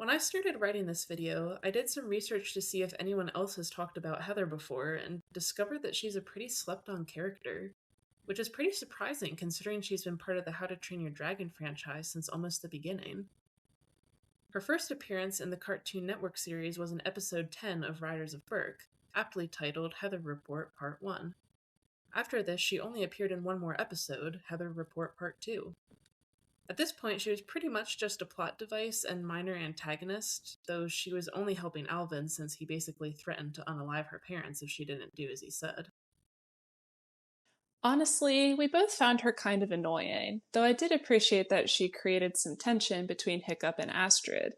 When I started writing this video, I did some research to see if anyone else has talked about Heather before and discovered that she's a pretty slept on character, which is pretty surprising considering she's been part of the How to Train Your Dragon franchise since almost the beginning. Her first appearance in the Cartoon Network series was in episode 10 of Riders of Berk, aptly titled Heather Report Part 1. After this, she only appeared in one more episode, Heather Report Part 2. At this point, she was pretty much just a plot device and minor antagonist, though she was only helping Alvin since he basically threatened to unalive her parents if she didn't do as he said. Honestly, we both found her kind of annoying, though I did appreciate that she created some tension between Hiccup and Astrid.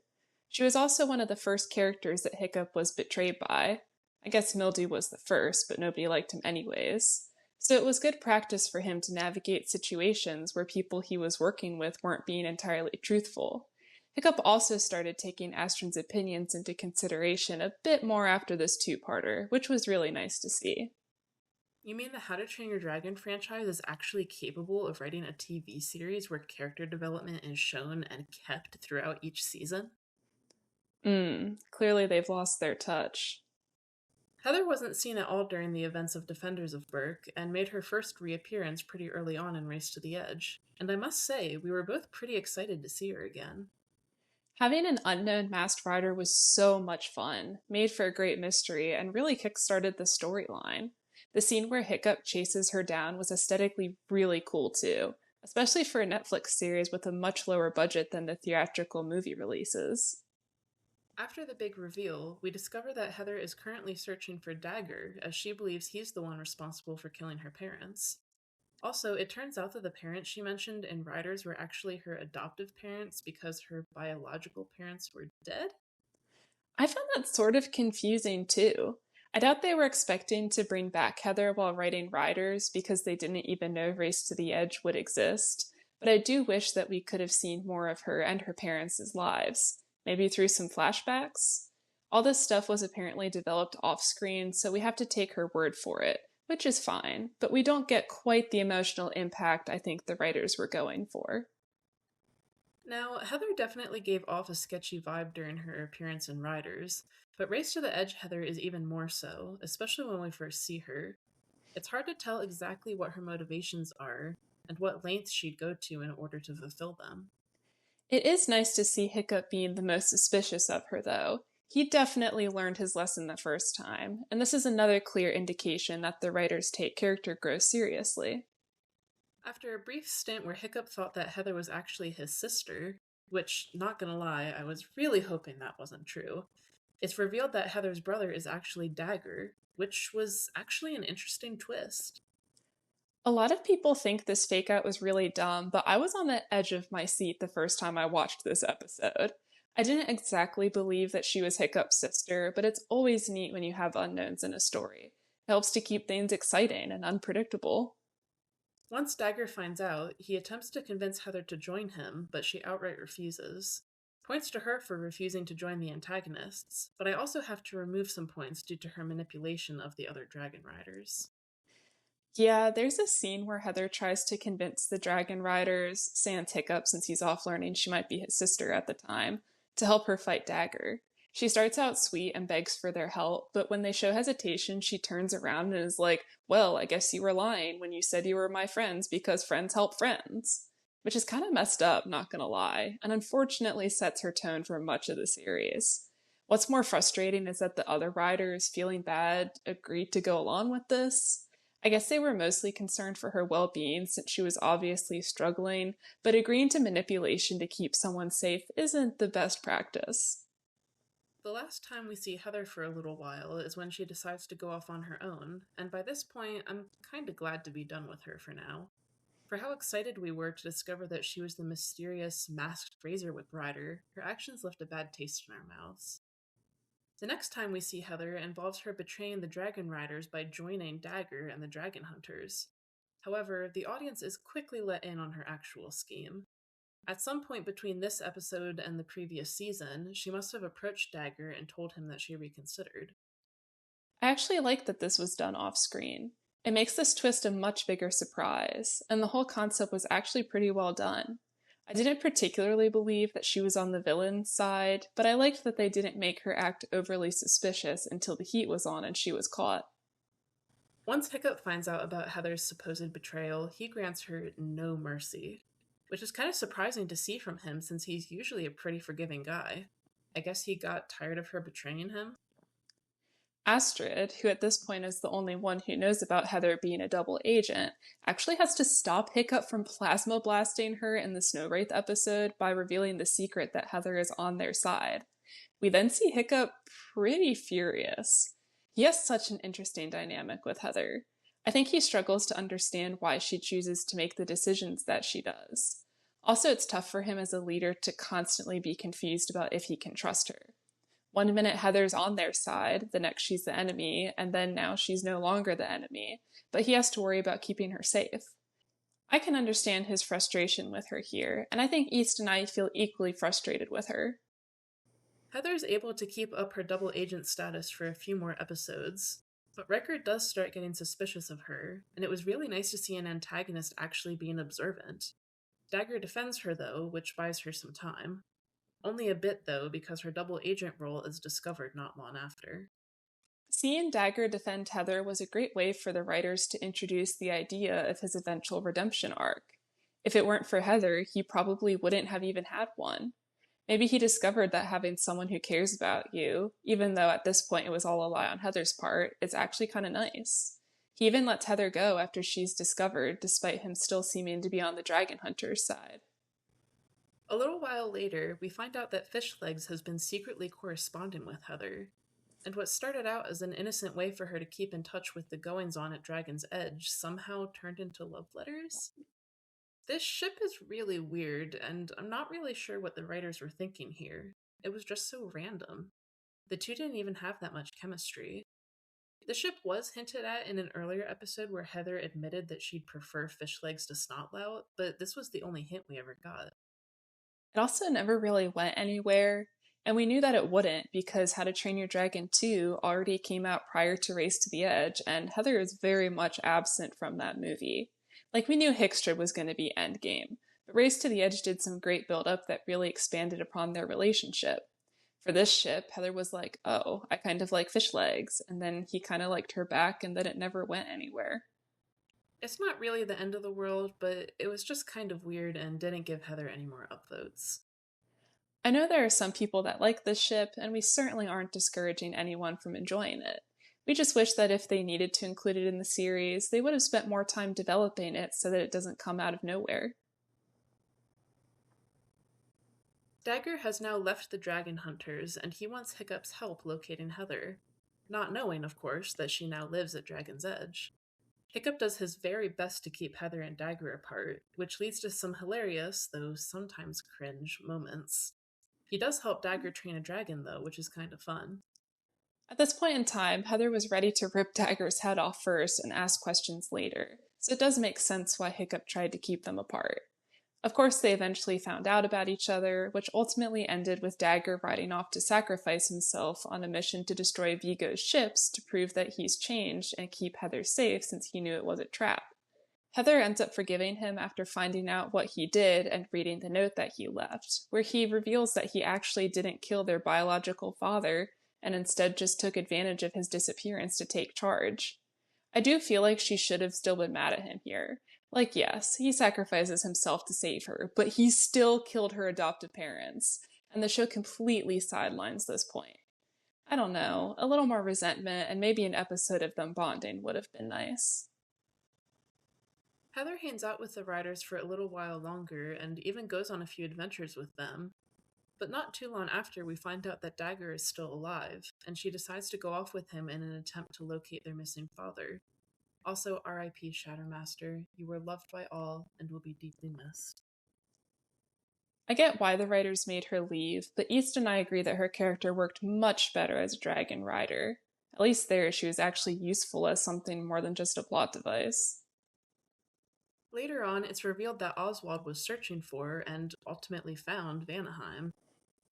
She was also one of the first characters that Hiccup was betrayed by. I guess Mildew was the first, but nobody liked him anyways. So it was good practice for him to navigate situations where people he was working with weren't being entirely truthful. Hiccup also started taking Astrid's opinions into consideration a bit more after this two-parter, which was really nice to see. You mean the How to Train Your Dragon franchise is actually capable of writing a TV series where character development is shown and kept throughout each season? Clearly they've lost their touch. Heather wasn't seen at all during the events of Defenders of Berk, and made her first reappearance pretty early on in Race to the Edge, and I must say, we were both pretty excited to see her again. Having an unknown masked rider was so much fun, made for a great mystery, and really kickstarted the storyline. The scene where Hiccup chases her down was aesthetically really cool too, especially for a Netflix series with a much lower budget than the theatrical movie releases. After the big reveal, we discover that Heather is currently searching for Dagger, as she believes he's the one responsible for killing her parents. Also, it turns out that the parents she mentioned in Riders were actually her adoptive parents because her biological parents were dead? I found that sort of confusing too. I doubt they were expecting to bring back Heather while writing Riders because they didn't even know Race to the Edge would exist, but I do wish that we could have seen more of her and her parents' lives, maybe through some flashbacks. All this stuff was apparently developed off screen, so we have to take her word for it, which is fine, but we don't get quite the emotional impact I think the writers were going for. Now, Heather definitely gave off a sketchy vibe during her appearance in Riders, but Race to the Edge Heather is even more so, especially when we first see her. It's hard to tell exactly what her motivations are and what lengths she'd go to in order to fulfill them. It is nice to see Hiccup being the most suspicious of her, though. He definitely learned his lesson the first time, and this is another clear indication that the writers take character growth seriously. After a brief stint where Hiccup thought that Heather was actually his sister, which, not gonna lie, I was really hoping that wasn't true, it's revealed that Heather's brother is actually Dagger, which was actually an interesting twist. A lot of people think this fake out was really dumb, but I was on the edge of my seat the first time I watched this episode. I didn't exactly believe that she was Hiccup's sister, but it's always neat when you have unknowns in a story. It helps to keep things exciting and unpredictable. Once Dagger finds out, he attempts to convince Heather to join him, but she outright refuses. Points to her for refusing to join the antagonists, but I also have to remove some points due to her manipulation of the other dragon riders. Yeah, there's a scene where Heather tries to convince the Dragon Riders, sans Hiccup since he's off learning she might be his sister at the time, to help her fight Dagger. She starts out sweet and begs for their help, but when they show hesitation, she turns around and is like, well, I guess you were lying when you said you were my friends because friends help friends. Which is kind of messed up, not gonna lie, and unfortunately sets her tone for much of the series. What's more frustrating is that the other riders, feeling bad, agreed to go along with this. I guess they were mostly concerned for her well being since she was obviously struggling, but agreeing to manipulation to keep someone safe isn't the best practice. The last time we see Heather for a little while is when she decides to go off on her own, and by this point, I'm kinda glad to be done with her for now. For how excited we were to discover that she was the mysterious, masked Razor Whip rider, her actions left a bad taste in our mouths. The next time we see Heather involves her betraying the Dragon Riders by joining Dagger and the Dragon Hunters. However, the audience is quickly let in on her actual scheme. At some point between this episode and the previous season, she must have approached Dagger and told him that she reconsidered. I actually like that this was done off screen. It makes this twist a much bigger surprise, and the whole concept was actually pretty well done. I didn't particularly believe that she was on the villain's side, but I liked that they didn't make her act overly suspicious until the heat was on and she was caught. Once Hiccup finds out about Heather's supposed betrayal, he grants her no mercy, which is kind of surprising to see from him since he's usually a pretty forgiving guy. I guess he got tired of her betraying him. Astrid, who at this point is the only one who knows about Heather being a double agent, actually has to stop Hiccup from plasma blasting her in the Snow Wraith episode by revealing the secret that Heather is on their side. We then see Hiccup pretty furious. He has such an interesting dynamic with Heather. I think he struggles to understand why she chooses to make the decisions that she does. Also, it's tough for him as a leader to constantly be confused about if he can trust her. One minute Heather's on their side, the next she's the enemy, and then now she's no longer the enemy, but he has to worry about keeping her safe. I can understand his frustration with her here, and I think East and I feel equally frustrated with her. Heather's able to keep up her double agent status for a few more episodes, but Riker does start getting suspicious of her, and it was really nice to see an antagonist actually being observant. Dagger defends her, though, which buys her some time. Only a bit, though, because her double agent role is discovered not long after. Seeing Dagger defend Heather was a great way for the writers to introduce the idea of his eventual redemption arc. If it weren't for Heather, he probably wouldn't have even had one. Maybe he discovered that having someone who cares about you, even though at this point it was all a lie on Heather's part, is actually kind of nice. He even lets Heather go after she's discovered, despite him still seeming to be on the Dragon Hunter's side. A little while later, we find out that Fishlegs has been secretly corresponding with Heather, and what started out as an innocent way for her to keep in touch with the goings-on at Dragon's Edge somehow turned into love letters? This ship is really weird, and I'm not really sure what the writers were thinking here. It was just so random. The two didn't even have that much chemistry. The ship was hinted at in an earlier episode where Heather admitted that she'd prefer Fishlegs to Snotlout, but this was the only hint we ever got. It also never really went anywhere, and we knew that it wouldn't because How to Train Your Dragon 2 already came out prior to Race to the Edge, and Heather is very much absent from that movie. Like, we knew Hickster was going to be endgame, but Race to the Edge did some great build-up that really expanded upon their relationship. For this ship, Heather was like, oh, I kind of like Fishlegs, and then he kind of liked her back, and then it never went anywhere. It's not really the end of the world, but it was just kind of weird and didn't give Heather any more upvotes. I know there are some people that like this ship, and we certainly aren't discouraging anyone from enjoying it. We just wish that if they needed to include it in the series, they would have spent more time developing it so that it doesn't come out of nowhere. Dagger has now left the Dragon Hunters, and he wants Hiccup's help locating Heather, not knowing, of course, that she now lives at Dragon's Edge. Hiccup does his very best to keep Heather and Dagger apart, which leads to some hilarious, though sometimes cringe, moments. He does help Dagger train a dragon, though, which is kind of fun. At this point in time, Heather was ready to rip Dagger's head off first and ask questions later, so it does make sense why Hiccup tried to keep them apart. Of course, they eventually found out about each other, which ultimately ended with Dagger riding off to sacrifice himself on a mission to destroy Vigo's ships to prove that he's changed and keep Heather safe since he knew it was a trap. Heather ends up forgiving him after finding out what he did and reading the note that he left, where he reveals that he actually didn't kill their biological father and instead just took advantage of his disappearance to take charge. I do feel like she should have still been mad at him here. Like, yes, he sacrifices himself to save her, but he still killed her adoptive parents, and the show completely sidelines this point. I don't know, a little more resentment and maybe an episode of them bonding would have been nice. Heather hangs out with the riders for a little while longer and even goes on a few adventures with them. But not too long after, we find out that Dagger is still alive, and she decides to go off with him in an attempt to locate their missing father. Also, R.I.P. Shattermaster, you were loved by all and will be deeply missed. I get why the writers made her leave, but East and I agree that her character worked much better as a dragon rider. At least there, she was actually useful as something more than just a plot device. Later on, it's revealed that Oswald was searching for, and ultimately found, Vanaheim.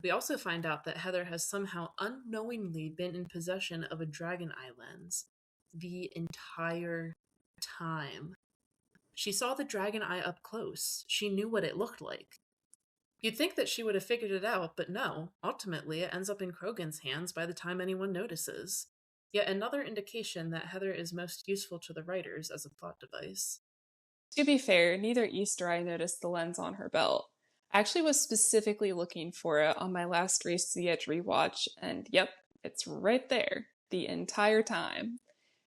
We also find out that Heather has somehow unknowingly been in possession of a dragon eye lens the entire time. She saw the dragon eye up close. She knew what it looked like. You'd think that she would have figured it out, but no. Ultimately, it ends up in Krogan's hands by the time anyone notices. Yet another indication that Heather is most useful to the writers as a plot device. To be fair, neither East or I noticed the lens on her belt. I actually was specifically looking for it on my last Race to the Edge rewatch, and yep, it's right there the entire time.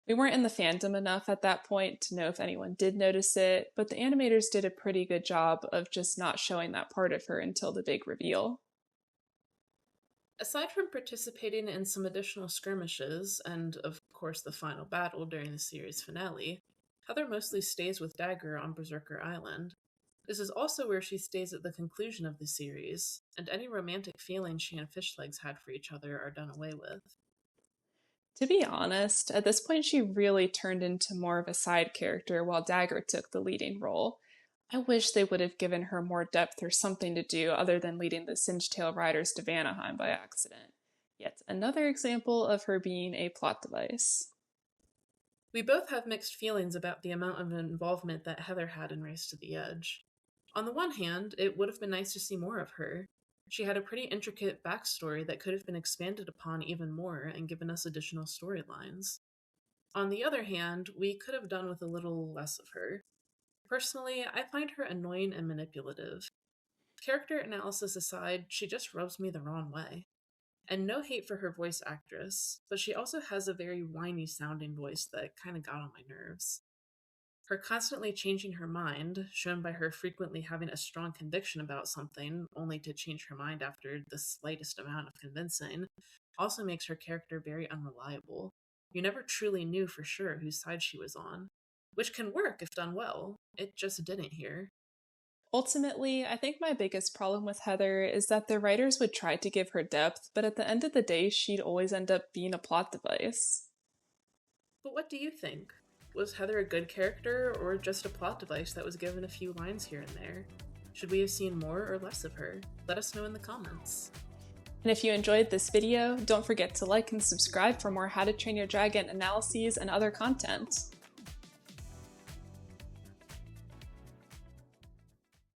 We weren't in the fandom enough at that point to know if anyone did notice it, but the animators did a pretty good job of just not showing that part of her until the big reveal. Aside from participating in some additional skirmishes, and of course the final battle during the series finale, Heather mostly stays with Dagger on Berserker Island. This is also where she stays at the conclusion of the series, and any romantic feelings she and Fishlegs had for each other are done away with. To be honest, at this point she really turned into more of a side character while Dagger took the leading role. I wish they would have given her more depth or something to do other than leading the Singe-Tail Riders to Vanaheim by accident. Yet another example of her being a plot device. We both have mixed feelings about the amount of involvement that Heather had in Race to the Edge. On the one hand, it would have been nice to see more of her. She had a pretty intricate backstory that could have been expanded upon even more and given us additional storylines. On the other hand, we could have done with a little less of her. Personally, I find her annoying and manipulative. Character analysis aside, she just rubs me the wrong way. And no hate for her voice actress, but she also has a very whiny sounding voice that kinda got on my nerves. Her constantly changing her mind, shown by her frequently having a strong conviction about something, only to change her mind after the slightest amount of convincing, also makes her character very unreliable. You never truly knew for sure whose side she was on. Which can work if done well. It just didn't here. Ultimately, I think my biggest problem with Heather is that the writers would try to give her depth, but at the end of the day, she'd always end up being a plot device. But what do you think? Was Heather a good character, or just a plot device that was given a few lines here and there? Should we have seen more or less of her? Let us know in the comments. And if you enjoyed this video, don't forget to like and subscribe for more How to Train Your Dragon analyses and other content.